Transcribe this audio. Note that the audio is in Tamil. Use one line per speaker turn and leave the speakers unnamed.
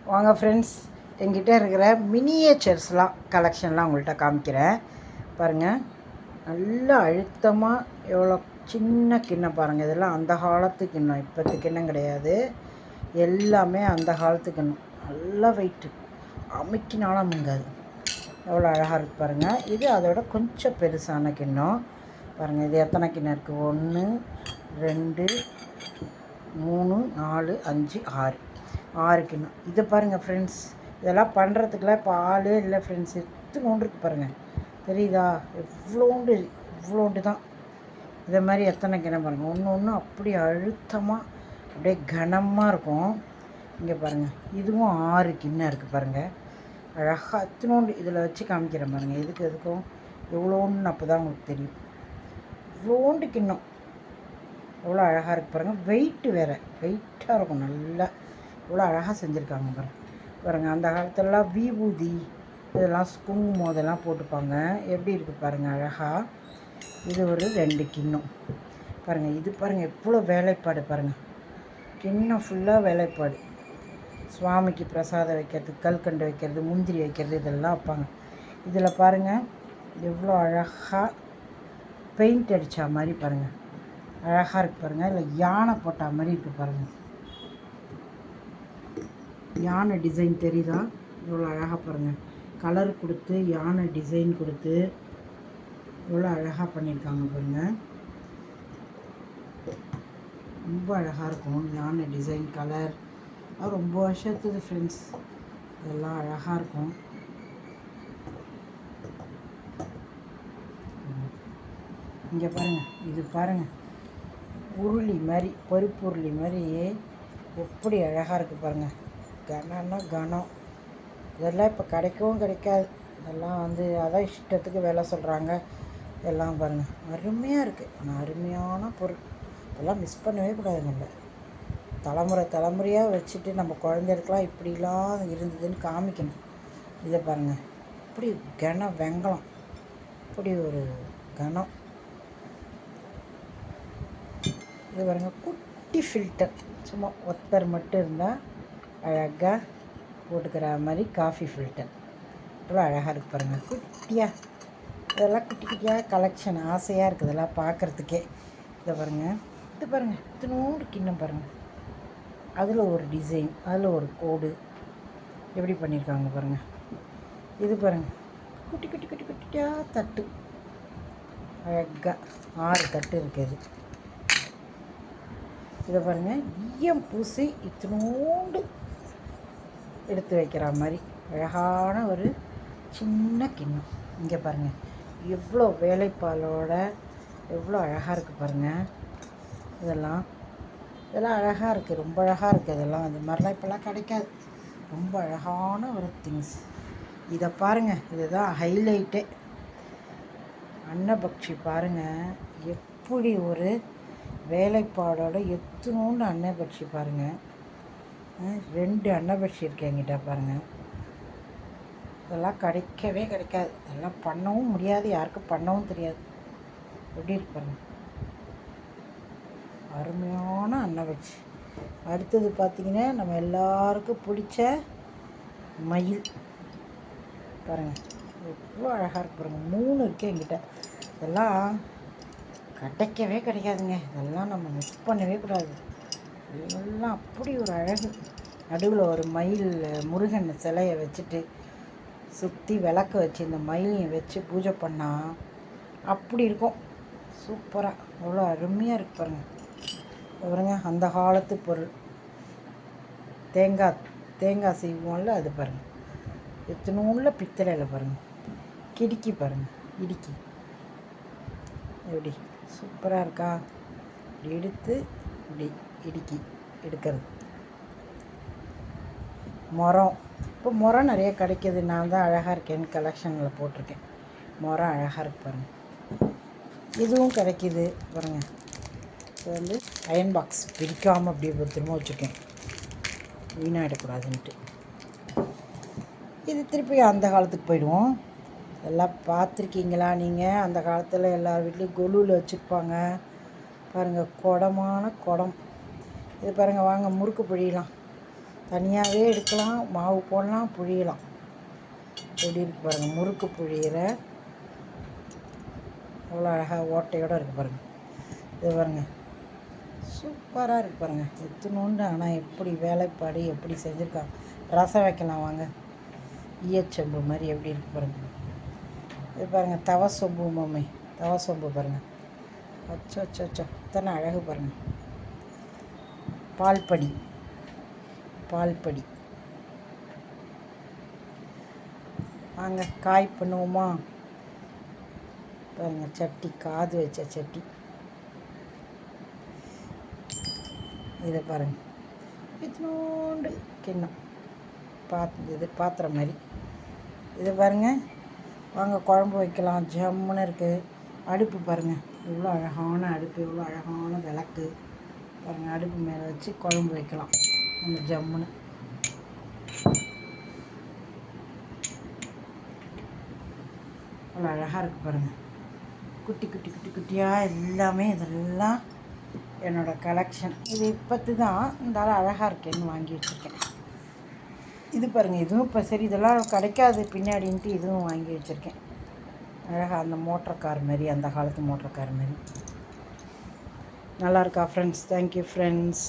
வாங்க ஃப்ரெண்ட்ஸ், எங்கிட்ட இருக்கிற மினியேச்சர்ஸ்லாம் கலெக்ஷன்லாம் உங்கள்கிட்ட காமிக்கிறேன் பாருங்கள். நல்லா அழுத்தமாக எவ்வளோ சின்ன கிண்ணம் பாருங்கள். இதெல்லாம் அந்த காலத்து கிண்ணம், இப்போத்து கிண்ணம் கிடையாது. எல்லாமே அந்த காலத்து கிண்ணம். நல்லா வெயிட்டு, அமைக்கினாலும் அமுங்காது. எவ்வளோ அழகாக இருக்குது பாருங்கள். இது அதோட கொஞ்சம் பெருசான கிண்ணம் பாருங்கள். இது எத்தனை கிண்ணம் இருக்குது? 1 2 3 4 5 6 கிண்ணம். இதை பாருங்கள் ஃப்ரெண்ட்ஸ், இதெல்லாம் பண்ணுறதுக்குலாம் இப்போ ஆளே இல்லை ஃப்ரெண்ட்ஸ். எத்தனோண்டு இருக்குது பாருங்கள், தெரியுதா? இவ்வளோண்டு தான். இதை மாதிரி எத்தனை கிண்ணம் பாருங்கள். ஒன்று ஒன்று அப்படி அழுத்தமாக அப்படியே கனமாக இருக்கும். இங்கே பாருங்கள், இதுவும் 6 கிண்ணம் இருக்குது பாருங்கள். அழகாக எத்தனோண்டு இதில் வச்சு காமிக்கிறேன் பாருங்கள். எதுக்கும் எவ்வளோன்னு அப்போ தான் உங்களுக்கு தெரியும். இவ்வளோண்டு கிண்ணம் எவ்வளோ அழகாக இருக்குது பாருங்கள். வெயிட்டு வேறு, வெயிட்டாக இருக்கும். நல்லா இவ்வளோ அழகாக செஞ்சுருக்காங்க பாருங்கள். அந்த காலத்துலலாம் விபூதி இதெல்லாம் குங்குமம் இதெல்லாம் போட்டுப்பாங்க. எப்படி இருக்குது பாருங்கள் அழகாக. இது ஒரு 2 கிண்ணம் பாருங்கள். இது பாருங்கள் எவ்வளோ வேலைப்பாடு பாருங்கள். கிண்ணம் ஃபுல்லாக வேலைப்பாடு. சுவாமிக்கு பிரசாதம் வைக்கிறது, கல்கண்டு வைக்கிறது, முந்திரி வைக்கிறது இதெல்லாம் வைப்பாங்க. இதில் பாருங்கள் எவ்வளோ அழகாக பெயிண்ட் அடித்தா மாதிரி பாருங்கள். அழகாக இருக்குது பாருங்கள். இல்லை யானை போட்ட மாதிரி இருக்குது பாருங்கள். யானை டிசைன் தெரியுதா? எவ்வளோ அழகாக பாருங்கள். கலர் கொடுத்து யானை டிசைன் கொடுத்து எவ்வளோ அழகாக பண்ணியிருக்காங்க பாருங்கள். ரொம்ப அழகாக இருக்கும் யானை டிசைன் கலர். அது ரொம்ப வருஷத்துது ஃப்ரெண்ட்ஸ். இதெல்லாம் அழகாக இருக்கும். இங்கே பாருங்கள், இது பாருங்கள் உருளி மாதிரி, பருப்பு உருளி மாதிரி எப்படி அழகாக இருக்குது பாருங்கள். கனம்னா கனம். இதெல்லாம் இப்போ கிடைக்கவும் கிடைக்காது. இதெல்லாம் வந்து அதான் இஷ்டத்துக்கு வேலை சொல்கிறாங்க. எல்லாம் பாருங்கள் அருமையாக இருக்குது. ஆனால் அருமையான பொருள். இதெல்லாம் மிஸ் பண்ணவே கூடாது. நம்ம தலைமுறையாக வச்சுட்டு நம்ம குழந்தைகளுக்கெல்லாம் இப்படிலாம் இருந்ததுன்னு காமிக்கணும். இதை பாருங்கள், இப்படி கனம் வெங்கலம், இப்படி ஒரு கனம். இது பாருங்கள் குட்டி ஃபில்டர், சும்மா ஒத்தர் மட்டும் இருந்தால் அழகாக போட்டுக்கிற மாதிரி காஃபி ஃபில்டர். இவ்வளோ அழகாக இருக்குது பாருங்கள் குட்டியாக. இதெல்லாம் குட்டி குட்டியாக கலெக்ஷன் ஆசையாக இருக்குது இதெல்லாம் பார்க்குறதுக்கே. இதை பாருங்கள், இது பாருங்கள் இத்தினோடு கிண்ணம் பாருங்கள். அதில் ஒரு டிசைன், அதில் ஒரு கோடு எப்படி பண்ணியிருக்காங்க பாருங்கள். இது பாருங்கள் குட்டி குட்டி குட்டி குட்டியாக தட்டு, அழகாக 6 தட்டு இருக்குது. இதை பாருங்கள் ஈயம் பூசி இத்தினோண்டு எடுத்து வைக்கிற மாதிரி அழகான ஒரு சின்ன கிண்ணம். இங்கே பாருங்கள் எவ்வளோ வேலைப்பாலோட எவ்வளோ அழகாக இருக்குது பாருங்கள். இதெல்லாம் அழகாக இருக்குது, ரொம்ப அழகாக இருக்குது. இதெல்லாம் அந்த மாதிரிலாம் இப்போல்லாம் கிடைக்காது. ரொம்ப அழகான ஒரு திங்ஸ். இதை பாருங்கள், இதுதான் ஹைலைட்டே. அன்னபக்ஷி பாருங்கள் எப்படி ஒரு வேலைப்பாடோட எத்தனோண்டு அன்னபக்ஷி பாருங்கள். 2 அன்னபக்ஷி இருக்கு என்கிட்ட பாருங்கள். இதெல்லாம் கிடைக்கவே கிடைக்காது. இதெல்லாம் பண்ணவும் முடியாது, யாருக்கும் பண்ணவும் தெரியாது. எப்படி இருக்கு பாருங்கள், அருமையான அன்னபக்ஷி. அடுத்தது பார்த்திங்கன்னா நம்ம எல்லாருக்கும் பிடிச்ச மயில் பாருங்கள் எவ்வளோ அழகாக இருக்கு பாருங்கள். 3 இருக்குது என்கிட்ட. இதெல்லாம் கிடைக்கவே கிடைக்காதுங்க. இதெல்லாம் நம்ம மிஸ் பண்ணவே கூடாது. இதெல்லாம் அப்படி ஒரு அழகு. நடுவில் ஒரு மயில் முருகன் சிலையை வச்சுட்டு சுற்றி விளக்க வச்சு இந்த மயிலையும் வச்சு பூஜை பண்ணால் அப்படி இருக்கும். சூப்பராக அவ்வளோ அருமையாக இருக்கு பாருங்கள். பாருங்க அந்த காலத்து பொருள். தேங்காய் செய்வோம்ல, அது பாருங்கள் எத்தனோள்ள பித்தளையில் பாருங்கள். கிடுக்கி பாருங்கள், இடுக்கி எப்படி சூப்பராக இருக்கா? இப்படி எடுத்து இப்படி இடுக்கி எடுக்கிறது. முறம், இப்போ முறம் நிறைய கிடைக்கிது. நான் தான் அழகாக இருக்கேன்னு கலெக்ஷனில் போட்டிருக்கேன். முறம் அழகாக இருக்கு பாருங்கள். இதுவும் கிடைக்கிது பாருங்கள். இது வந்து அயன் பாக்ஸ் பிரிக்காமல் அப்படியே பத்திரமா வச்சுருக்கேன், வீணாகிடக்கூடாதுன்ட்டு. இது திருப்பி அந்த காலத்துக்கு போயிடுவோம். எல்லாம் பார்த்துருக்கீங்களா நீங்கள்? அந்த காலத்தில் எல்லார் வீட்லேயும் கொலுவில் வச்சுருப்பாங்க பாருங்கள். குடமான குடம். இது பாருங்கள், வாங்க முறுக்கு பிழியலாம். தனியாகவே எடுக்கலாம், மாவு போடலாம், புழியலாம். எப்படி இருக்குது பாருங்கள், முறுக்கு புழியிற எவ்வளோ அழகாக ஓட்டையோடு இருக்குது பாருங்கள். இது பாருங்கள், சூப்பராக இருக்குது பாருங்கள். எத்தனோண்டு, ஆனால் எப்படி வேலைப்பாடு எப்படி செஞ்சுருக்காங்க. ரசம் வைக்கலாம் வாங்க. ஈயச்சொம்பு மாதிரி எப்படி இருக்குது பாருங்கள். இது பாருங்கள், தவ சொம்பு மம்மி, தவ சொம்பு பாருங்கள். அச்சோ அச்சோ அச்சோ, இத்தனை அழகு பாருங்கள். பால்படி, பால்படி. வாங்க காய் பண்ணுவோமா பாருங்கள். சட்டி, காது வச்ச சட்டி. இதை பாருங்கள், இத்தினோண்டு கிண்ணம், இது பாத்திரம் மாதிரி. இது பாருங்கள், வாங்க குழம்பு வைக்கலாம். ஜம்முன்னு இருக்குது. அடுப்பு பாருங்கள், இவ்வளோ அழகான அடுப்பு, இவ்வளோ அழகான விளக்கு பாருங்கள். அடுப்பு மேலே வச்சு குழம்பு வைக்கலாம் நம்ம ஜம்முன்னு. அவ்வளோ அழகாக இருக்குது பாருங்கள். குட்டி குட்டி குட்டி குட்டியாக எல்லாமே, இதெல்லாம் என்னோடய கலெக்ஷன். இது இப்போத்து தான் இருந்தாலும் அழகாக இருக்கேன்னு வாங்கி வச்சுருக்கேன். இது பாருங்கள், இதுவும் இப்போ சரி இதெல்லாம் கிடைக்காது பின்னாடின்ட்டு இதுவும் வாங்கி வச்சுருக்கேன். அழகாக அந்த மோட்டர் கார் மாதிரி, அந்த காலத்து மோட்டர் கார் மாதிரி. நல்லா இருக்கா ஃப்ரெண்ட்ஸ்? Thank you friends.